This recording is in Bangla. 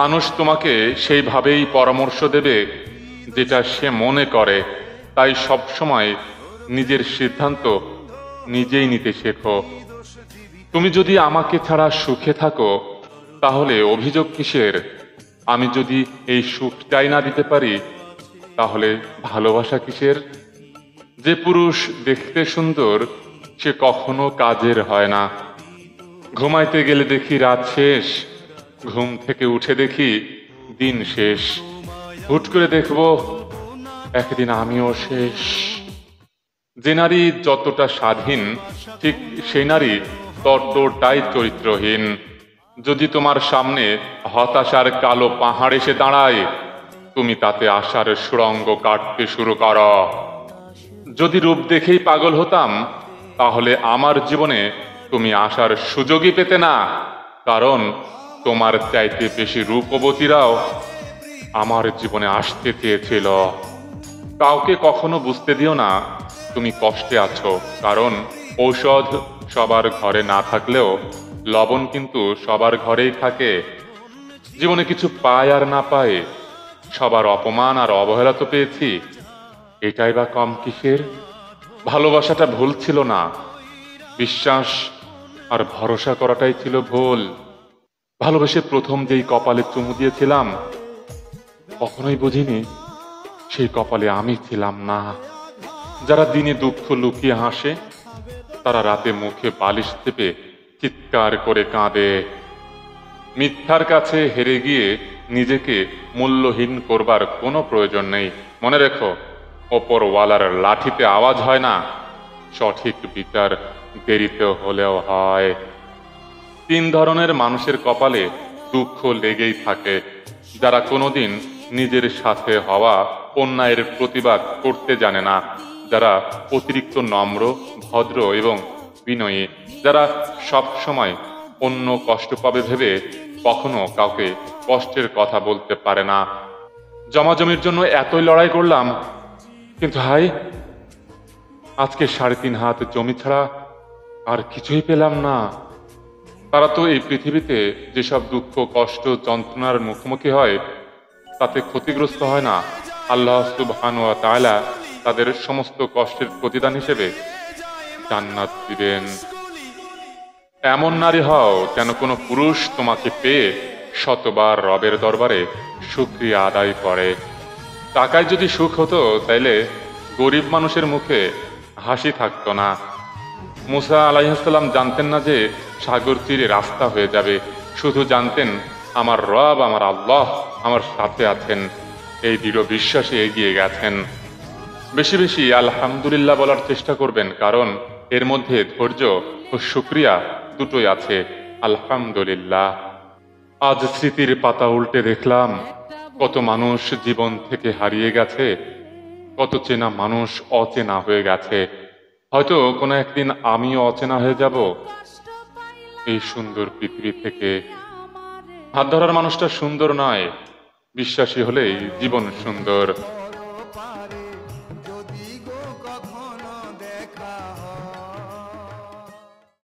মানুষ তোমাকে সেইভাবেই পরামর্শ দেবে যেটা সে মনে করে, তাই সবসময় নিজের সিদ্ধান্ত নিজেই নিতে শেখো। তুমি যদি আমাকে ছাড়া সুখে থাকো তাহলে অভিযোগ কিসের? আমি যদি এই সুখটাই না দিতে পারি তাহলে ভালোবাসা কিসের? যে পুরুষ দেখতে সুন্দর সে কখনো কাজের হয় না। ঘুমাইতে গেলে দেখি রাত শেষ, ঘুম থেকে উঠে দেখি দিন শেষ। হুট করে দেখব একদিন আমিও শেষ। যে নারী যতটা স্বাধীন ঠিক সেই নারী ততটাই চরিত্রহীন। যদি তোমার সামনে হতাশার কালো পাহাড় এসে দাঁড়ায়, তুমি তাতে আশার সুড়ঙ্গ কাটতে শুরু করো। যদি রূপ দেখেই পাগল হতাম তাহলে আমার জীবনে তুমি আসার সুযোগই পেতে না, কারণ তোমার চাইতে বেশি রূপবতীরাও আমার জীবনে আসতে চেয়েছিল। কাউকে কখনো বুঝতে দিও না তুমি কষ্টে আছো, কারণ ঔষধ সবার ঘরে না থাকলেও লবণ কিন্তু সবার ঘরেই থাকে। জীবনে কিছু পায় আর না পায়, সবার অপমান আর অবহেলা তো পেয়েছি, এটাই বা কম কিসের? ভালোবাসাটা ভুল ছিল না, বিশ্বাস আর ভরসা করাটাই ছিল ভুল। ভালোবেসে প্রথম যেই কপালে চুমু দিয়েছিলাম কখনোই বুঝিনি সেই কপালে আমি ছিলাম না। যারা দিনে দুঃখ লুকিয়ে হাসে তারা রাতে মুখে বালিশ চেপে চিৎকার করে কাঁদে। মিথ্যার কাছে হেরে গিয়ে নিজেকে মূল্যহীন করবার কোনো প্রয়োজন নেই। মনে রেখো, ওপরওয়ালার লাঠিতে আওয়াজ হয় না, সঠিক বিচার দেরিতে হলেও হয়। তিন ধরনের মানুষের কপালে দুঃখ লেগেই থাকে: যারা কোনোদিন নিজের সাথে হওয়া অন্যায়ের প্রতিবাদ করতে জানে না, যারা অতিরিক্ত নম্র, ভদ্র এবং বিনয়ী, যারা সব সময় অন্য কষ্ট পাবে ভেবে কখনো কাউকে কষ্টের কথা বলতে পারে না। জমাজমির জন্য এতই লড়াই করলাম, কিন্তু হাই, আজকে 3.5 হাত জমি ছাড়া আর কিছুই পেলাম না। তারা তো এই পৃথিবীতে যেসব দুঃখ, কষ্ট, যন্ত্রণার মুখোমুখি হয় তাতে ক্ষতিগ্রস্ত হয় না, আল্লাহ সুবহানাহু ওয়া তাআলা তাদের সমস্ত কষ্টের প্রতিদান হিসেবে জান্নাত দিবেন। এমন নারী হও যেন কোনো পুরুষ তোমাকে পেয়ে শতবার রবের দরবারে শুকরিয়া আদায় করে। টাকায় যদি সুখ হতো তাইলে গরিব মানুষের মুখে হাসি থাকতো না। মুসা আলাইহিসসালাম জানতেন না যে সাগর তীরে রাস্তা হয়ে যাবে, শুধু জানতেন আমার রব, আমার আল্লাহ আমার সাথে আছেন। এই দৃঢ় বিশ্বাসে এগিয়ে গেছেন। বেশি বেশি আলহামদুলিল্লাহ বলার চেষ্টা করবেন, কারণ এর মধ্যে ধৈর্য ও শুকরিয়া দুটোই আছে। আলহামদুলিল্লাহ। আজ স্মৃতির পাতা উল্টে দেখলাম কত মানুষ জীবন থেকে হারিয়ে গেছে, কত চেনা মানুষ অচেনা হয়ে গেছে। হয়তো কোনো একদিন আমিও অচেনা হয়ে যাব এই সুন্দর পৃথিবী থেকে। হাত ধরার মানুষটা সুন্দর নয়, বিশ্বাসী হলেই জীবন সুন্দর।